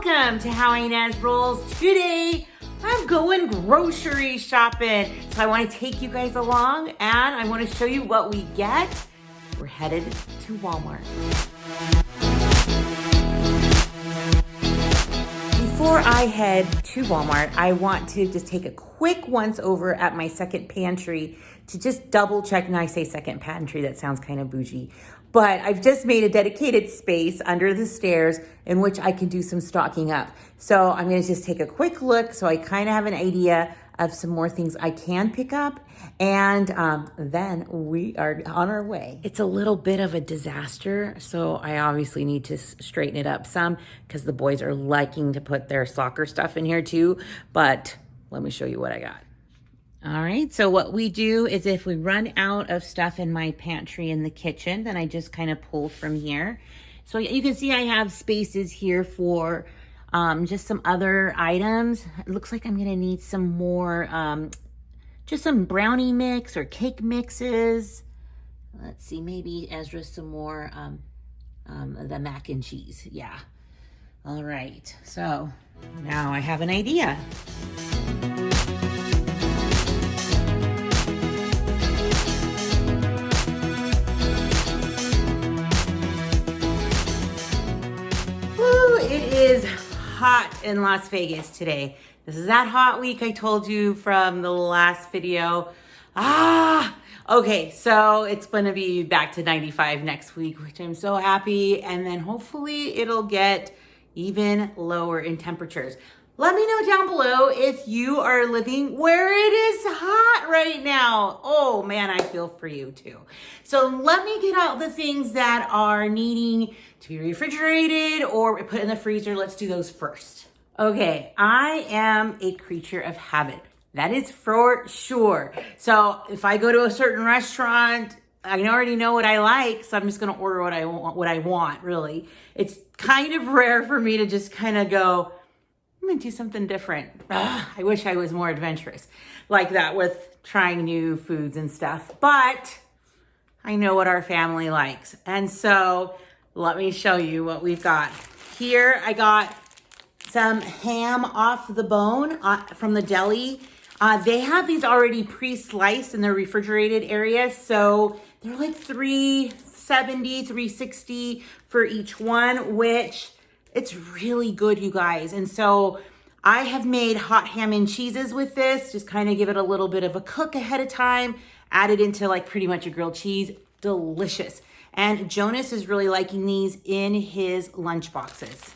Welcome to How Ines Rolls. Today, I'm going grocery shopping. So I want to take you guys along and I want to show you what we get. We're headed to Walmart. Before I head to Walmart, I want to just take a quick once over at my second pantry to just double check. And I say second pantry, that sounds kind of bougie. But I've just made a dedicated space under the stairs in which I can do some stocking up. So I'm gonna just take a quick look so I kind of have an idea of some more things I can pick up. And then we are on our way. It's a little bit of a disaster, so I obviously need to straighten it up some because the boys are liking to put their soccer stuff in here too. But let me show you what I got. All right, so what we do is if we run out of stuff in my pantry in the kitchen, then I just kind of pull from here. So you can see I have spaces here for just some other items. It looks like I'm gonna need some more, just some brownie mix or cake mixes. Let's see, maybe Ezra some more, the mac and cheese, yeah. All right, so now I have an idea. It is hot in Las Vegas today. This is that hot week I told you from the last video. Okay, so it's gonna be back to 95 next week, which I'm so happy. And then hopefully it'll get even lower in temperatures. Let me know down below if you are living where it is hot right now. Oh man, I feel for you too. So let me get out the things that are needing to be refrigerated or put in the freezer. Let's do those first. Okay, I am a creature of habit. That is for sure. So if I go to a certain restaurant, I already know what I like, so I'm just gonna order what I want, really. It's kind of rare for me to just kind of go, I'm gonna do something different. I wish I was more adventurous like that with trying new foods and stuff, but I know what our family likes. And so let me show you what we've got. Here I got some ham off the bone from the deli. They have these already pre-sliced in the refrigerated area. So they're like $3.70, $3.60 for each one, which it's really good, you guys. And so I have made hot ham and cheeses with this, just kind of give it a little bit of a cook ahead of time, add it into like pretty much a grilled cheese, delicious. And Jonas is really liking these in his lunch boxes.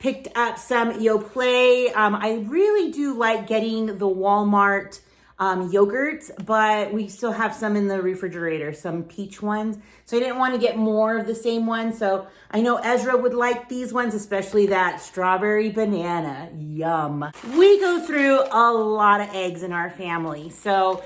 Picked up some Yoplait. I really do like getting the Walmart yogurts, but we still have some in the refrigerator, some peach ones. So I didn't want to get more of the same one. So I know Ezra would like these ones, especially that strawberry banana. Yum. We go through a lot of eggs in our family. So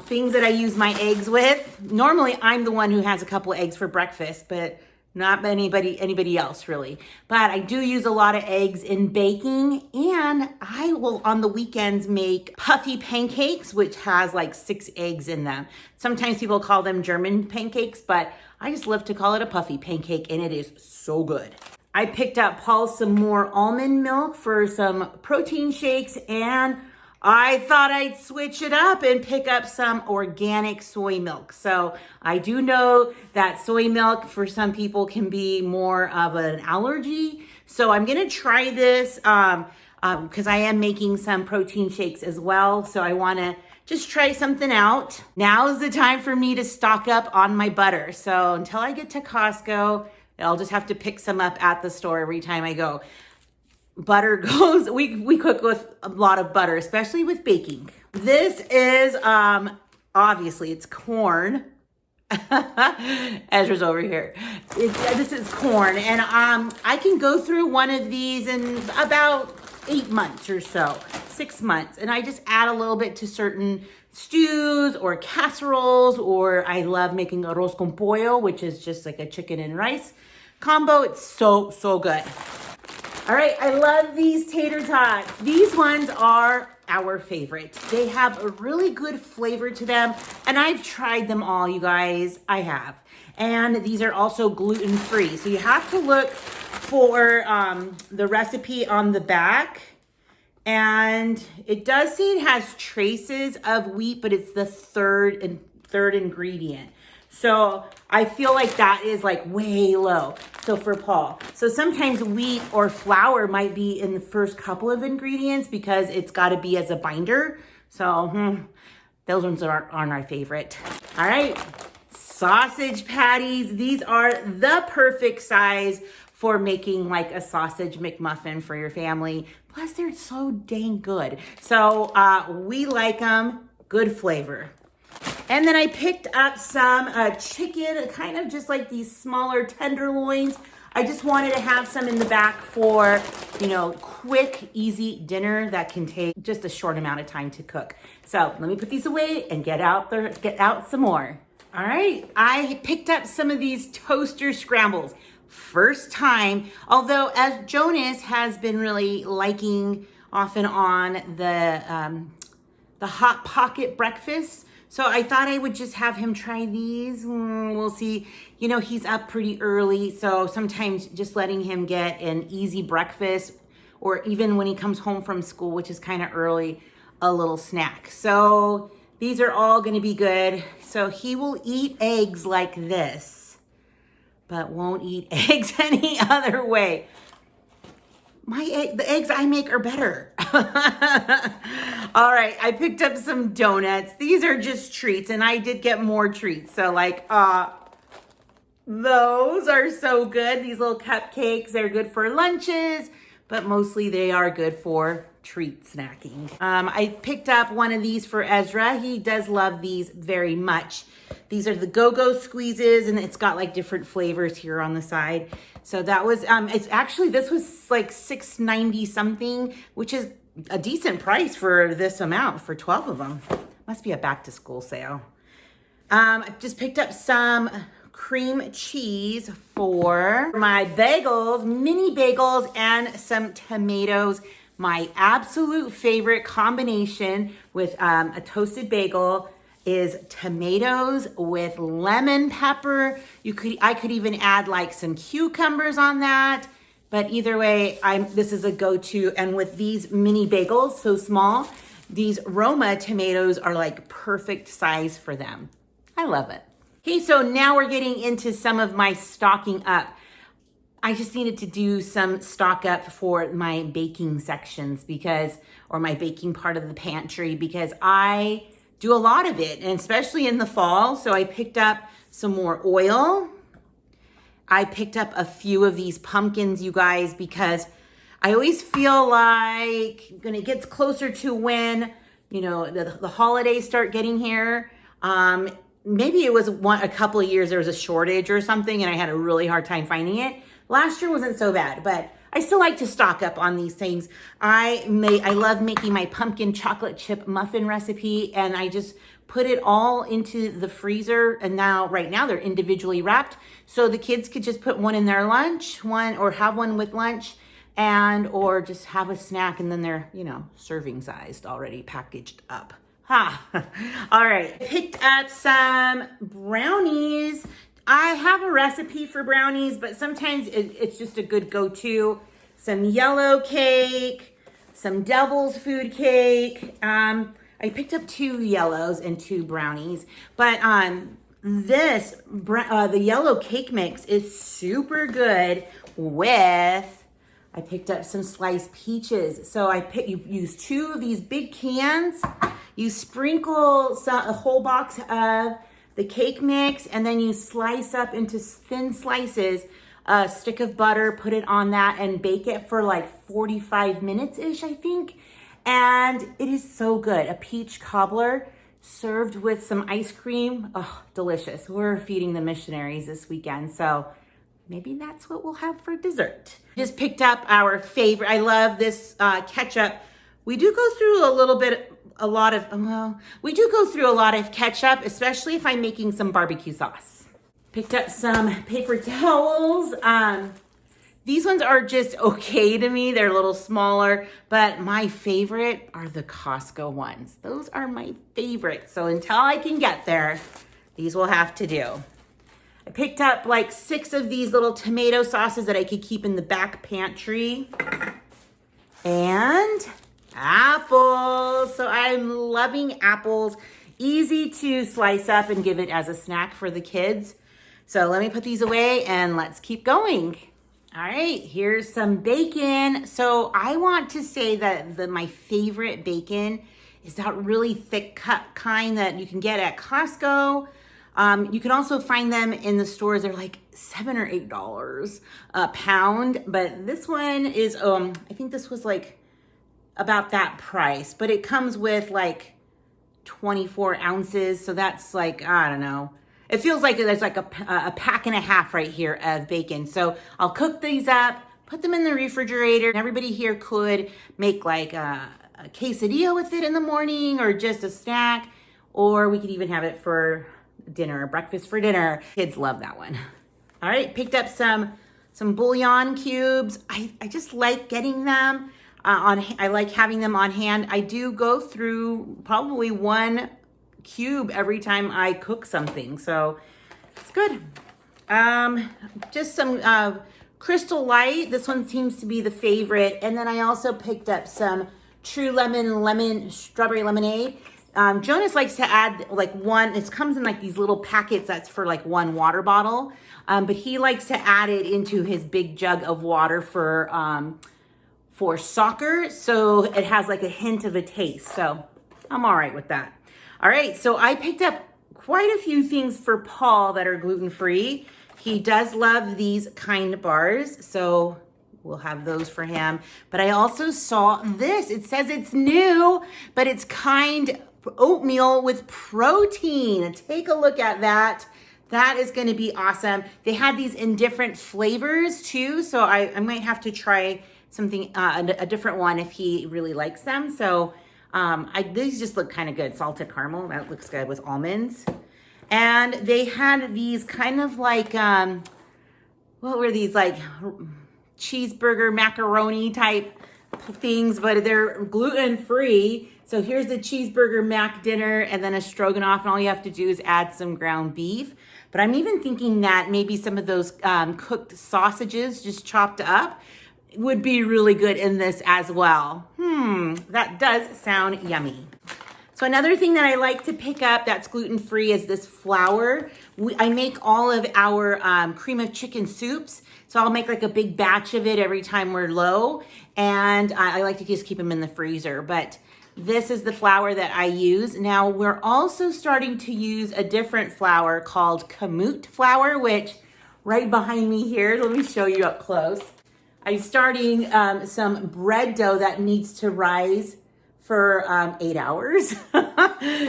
things that I use my eggs with. Normally I'm the one who has a couple of eggs for breakfast, but not anybody else really. But I do use a lot of eggs in baking, and I will on the weekends make puffy pancakes, which has like 6 eggs in them. Sometimes people call them German pancakes, but I just love to call it a puffy pancake, and it is so good. I picked up Paul some more almond milk for some protein shakes, and I thought I'd switch it up and pick up some organic soy milk. So I do know that soy milk for some people can be more of an allergy. So I'm gonna try this because I am making some protein shakes as well. So I wanna just try something out. Now is the time for me to stock up on my butter. So until I get to Costco, I'll just have to pick some up at the store every time I go. Butter goes, we cook with a lot of butter, especially with baking. This is, obviously it's corn. Ezra's over here. This is corn, and I can go through one of these in about 8 months or so, 6 months. And I just add a little bit to certain stews or casseroles, or I love making arroz con pollo, which is just like a chicken and rice combo. It's so, so good. All right, I love these tater tots. These ones are our favorite. They have a really good flavor to them, and I've tried them all, you guys. I have. And these are also gluten-free. So you have to look for the recipe on the back. And it does say it has traces of wheat, but it's the third ingredient. So I feel like that is like way low. So for Paul. So sometimes wheat or flour might be in the first couple of ingredients because it's got to be as a binder. So those ones aren't our favorite. All right, sausage patties. These are the perfect size for making like a sausage McMuffin for your family. Plus they're so dang good. So we like them, good flavor. And then I picked up some chicken, kind of just like these smaller tenderloins. I just wanted to have some in the back for, you know, quick, easy dinner that can take just a short amount of time to cook. So let me put these away and get out some more. All right, I picked up some of these toaster scrambles. First time, although as Jonas has been really liking off and on the Hot Pocket breakfast. So I thought I would just have him try these. We'll see. You know, he's up pretty early. So sometimes just letting him get an easy breakfast, or even when he comes home from school, which is kind of early, a little snack. So these are all going to be good. So he will eat eggs like this, but won't eat eggs any other way. The eggs I make are better. All right, I picked up some donuts. These are just treats, and I did get more treats. So like, those are so good. These little cupcakes, they're good for lunches, but mostly they are good for treat snacking. I picked up one of these for Ezra. He does love these very much. These are the Go-Go Squeezes, and it's got like different flavors here on the side. So that was, this was like $6.90 something, which is a decent price for this amount for 12 of them. Must be a back to school sale. I just picked up some cream cheese for my bagels, mini bagels, and some tomatoes. My absolute favorite combination with a toasted bagel is tomatoes with lemon pepper. I could even add like some cucumbers on that. But either way, this is a go-to. And with these mini bagels, so small, these Roma tomatoes are like perfect size for them. I love it. Okay, so now we're getting into some of my stocking up. I just needed to do some stock up for my baking sections or my baking part of the pantry, because I do a lot of it, and especially in the fall. So I picked up some more oil. I picked up a few of these pumpkins, you guys, because I always feel like when it gets closer to when, you know, the holidays start getting here, maybe it was a couple of years there was a shortage or something, and I had a really hard time finding it. Last year wasn't so bad, but I still like to stock up on these things. I love making my pumpkin chocolate chip muffin recipe, and I just put it all into the freezer. And right now they're individually wrapped, so the kids could just put one in their lunch, or have one with lunch, or just have a snack, and then they're, you know, serving sized, already packaged up. All right, I picked up some brownies. I have a recipe for brownies, but sometimes it's just a good go-to. Some yellow cake, some devil's food cake. I picked up 2 yellows and 2 brownies, but the yellow cake mix is super good with, I picked up some sliced peaches. So you use 2 of these big cans. You sprinkle a whole box of the cake mix, and then you slice up into thin slices a stick of butter, put it on that, and bake it for like 45 minutes-ish, I think. And it is so good. A peach cobbler served with some ice cream. Oh, delicious. We're feeding the missionaries this weekend, so maybe that's what we'll have for dessert. Just picked up our favorite. I love this ketchup. We do go through a lot of ketchup, especially if I'm making some barbecue sauce. Picked up some paper towels. These ones are just okay to me. They're a little smaller, but my favorite are the Costco ones. Those are my favorite. So until I can get there, these will have to do. I picked up like 6 of these little tomato sauces that I could keep in the back pantry. And apples. So I'm loving apples. Easy to slice up and give it as a snack for the kids. So let me put these away and let's keep going. All right, here's some bacon. So I want to say that my favorite bacon is that really thick cut kind that you can get at Costco. You can also find them in the stores. They're like $7 or $8 a pound. But this one is, I think this was like about that price. But it comes with like 24 ounces. So that's like, I don't know. It feels like there's like a pack and a half right here of bacon. So I'll cook these up, put them in the refrigerator. Everybody here could make like a quesadilla with it in the morning or just a snack. Or we could even have it for dinner, breakfast for dinner. Kids love that one. All right, picked up some Bullion Cubes. I just like getting them I like having them on hand. I do go through probably 1 cube every time I cook something, so it's good. Just some Crystal Light. This one seems to be the favorite. And then I also picked up some True Lemon Strawberry Lemonade. Jonas likes to add like 1, it comes in like these little packets that's for like 1 water bottle. But he likes to add it into his big jug of water for soccer. So it has like a hint of a taste. So I'm all right with that. All right, so I picked up quite a few things for Paul that are gluten-free. He does love these kind bars, so we'll have those for him. But I also saw this. It says it's new, but it's kind oatmeal with protein. Take a look at that. That is going to be awesome. They had these in different flavors too, so I might have to try something, a different one if he really likes them. So these just look kind of good. Salted caramel, that looks good with almonds. And they had these kind of like, what were these, like cheeseburger macaroni type things, but they're gluten-free. So here's the cheeseburger Mac Dinner and then a stroganoff, and all you have to do is add some ground beef. But I'm even thinking that maybe some of those cooked sausages just chopped up would be really good in this as well. That does sound yummy. So another thing that I like to pick up that's gluten-free is this flour. I make all of our cream of chicken soups. So I'll make like a big batch of it every time we're low. And I like to just keep them in the freezer. But this is the flour that I use. Now we're also starting to use a different flour called kamut flour, which right behind me here, let me show you up close. I'm starting some bread dough that needs to rise for 8 hours.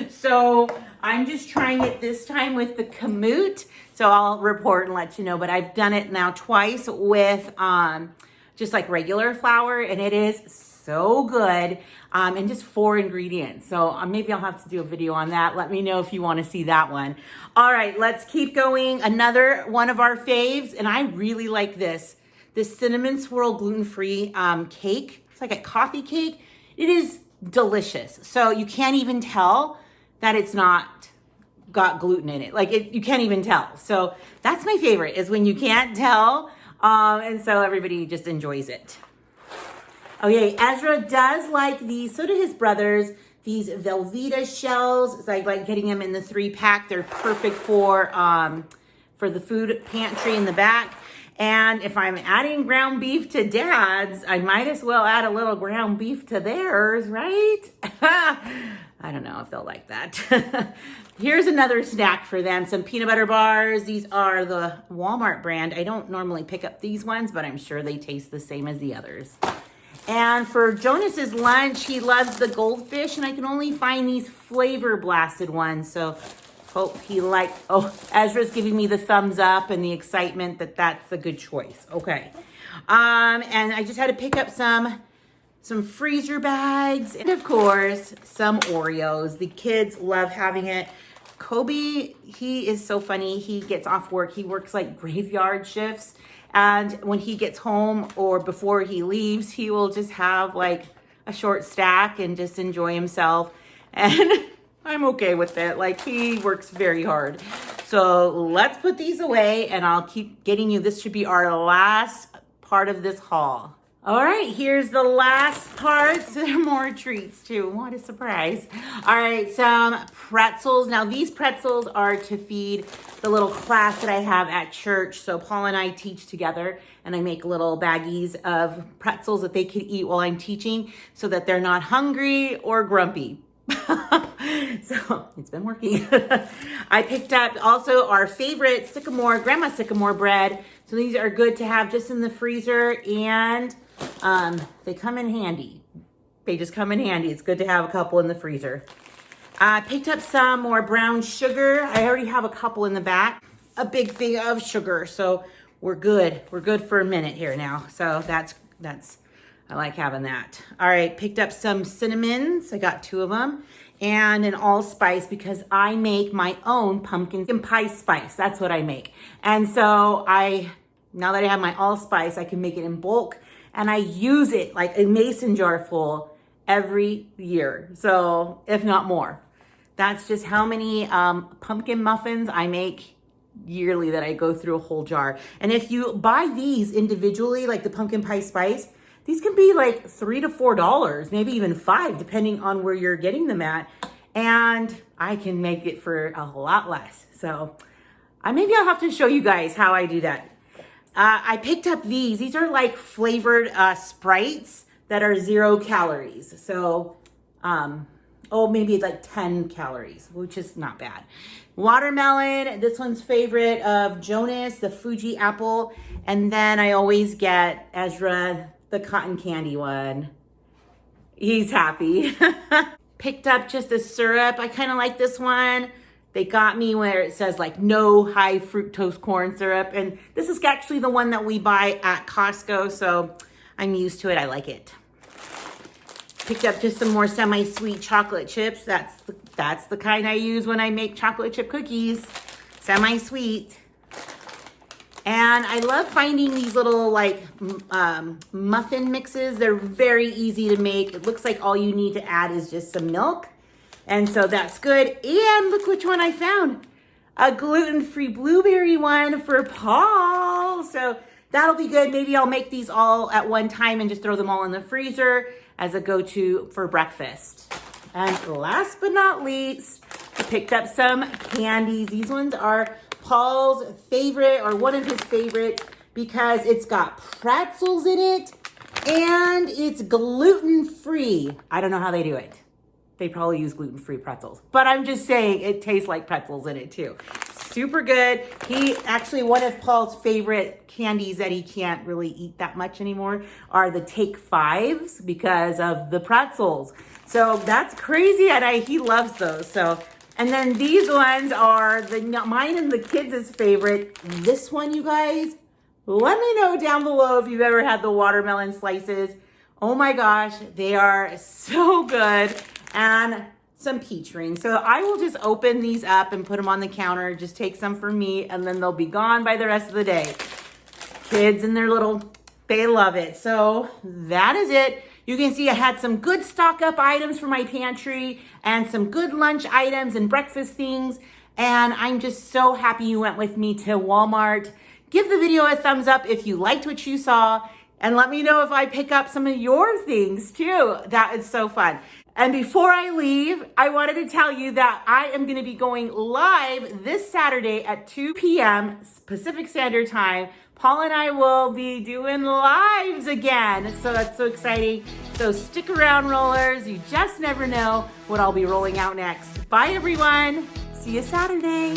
So I'm just trying it this time with the kamut. So I'll report and let you know, but I've done it now twice with just like regular flour, and it is so good. And just 4 ingredients. So maybe I'll have to do a video on that. Let me know if you want to see that one. All right, let's keep going. Another one of our faves, and I really like this cinnamon swirl gluten-free cake. It's like a coffee cake. It is delicious. So you can't even tell that it's not got gluten in it. Like you can't even tell. So that's my favorite, is when you can't tell. And so everybody just enjoys it. Okay, Ezra does like these, so do his brothers, these Velveeta shells. It's like getting them in the 3-pack. They're perfect for the food pantry in the back. And if I'm adding ground beef to Dad's, I might as well add a little ground beef to theirs, right? I don't know if they'll like that. Here's another snack for them, some peanut butter bars. These are the Walmart brand. I don't normally pick up these ones, but I'm sure they taste the same as the others. And for Jonas's lunch, he loves the goldfish, and I can only find these flavor blasted ones. So hope he likes, Ezra's giving me the thumbs up and the excitement that that's a good choice. Okay. And I just had to pick up some freezer bags, and of course, some Oreos. The kids love having it. Kobe, he is so funny. He gets off work. He works like graveyard shifts. And when he gets home or before he leaves, he will just have like a short stack and just enjoy himself. And I'm okay with it. Like, he works very hard. So So let's put these away and I'll keep getting you. This should be our last part of this haul. All right, here's the last part. There are more treats too. What a surprise. All right, some pretzels. Now these pretzels are to feed the little class that I have at church. So Paul and I teach together and I make little baggies of pretzels that they can eat while I'm teaching so that they're not hungry or grumpy. So it's been working. I picked up also our favorite Grandma Sycamore bread. So these are good to have just in the freezer and they come in handy. They just come in handy. It's good to have a couple in the freezer. I picked up some more brown sugar. I already have a couple in the back. A big thing of sugar. So we're good. We're good for a minute here now. So that's I like having that. All right, picked up some cinnamons. I got 2 of them. And an allspice because I make my own pumpkin pie spice. That's what I make. And so now that I have my allspice, I can make it in bulk. And I use it like a mason jar full every year. So if not more. That's just how many pumpkin muffins I make yearly that I go through a whole jar. And if you buy these individually, like the pumpkin pie spice, these can be like $3 to $4, maybe even $5, depending on where you're getting them at. And I can make it for a lot less. So maybe I'll have to show you guys how I do that. I picked up these. These are like flavored Sprites that are 0 calories. So, maybe like 10 calories, which is not bad. Watermelon, this one's favorite of Jonas, the Fuji apple. And then I always get Ezra, the cotton candy one. He's happy. Picked up just a syrup. I kind of like this one. They got me where it says like no high fructose corn syrup. And this is actually the one that we buy at Costco. So I'm used to it. I like it. Picked up just some more semi-sweet chocolate chips. That's the kind I use when I make chocolate chip cookies. Semi-sweet. And I love finding these little like muffin mixes. They're very easy to make. It looks like all you need to add is just some milk. And so that's good. And look which one I found. A gluten-free blueberry one for Paul. So that'll be good. Maybe I'll make these all at one time and just throw them all in the freezer as a go-to for breakfast. And last but not least, I picked up some candies. These ones are Paul's favorite, or one of his favorites, because it's got pretzels in it and it's gluten-free. I don't know how they do it. They probably use gluten-free pretzels, but I'm just saying it tastes like pretzels in it too. Super good. One of Paul's favorite candies that he can't really eat that much anymore are the Take 5s because of the pretzels. So that's crazy, and he loves those. So, and then these ones are mine and the kids' favorite. This one, you guys, let me know down below if you've ever had the watermelon slices. Oh my gosh, they are so good. And some peach rings. So I will just open these up and put them on the counter. Just take some for me and then they'll be gone by the rest of the day. Kids and they love it. So that is it. You can see I had some good stock up items for my pantry and some good lunch items and breakfast things. And I'm just so happy you went with me to Walmart. Give the video a thumbs up if you liked what you saw. And let me know if I pick up some of your things too. That is so fun. And before I leave, I wanted to tell you that I am going to be going live this Saturday at 2 p.m. Pacific Standard Time. Paul and I will be doing lives again. So that's so exciting. So stick around, rollers. You just never know what I'll be rolling out next. Bye, everyone. See you Saturday.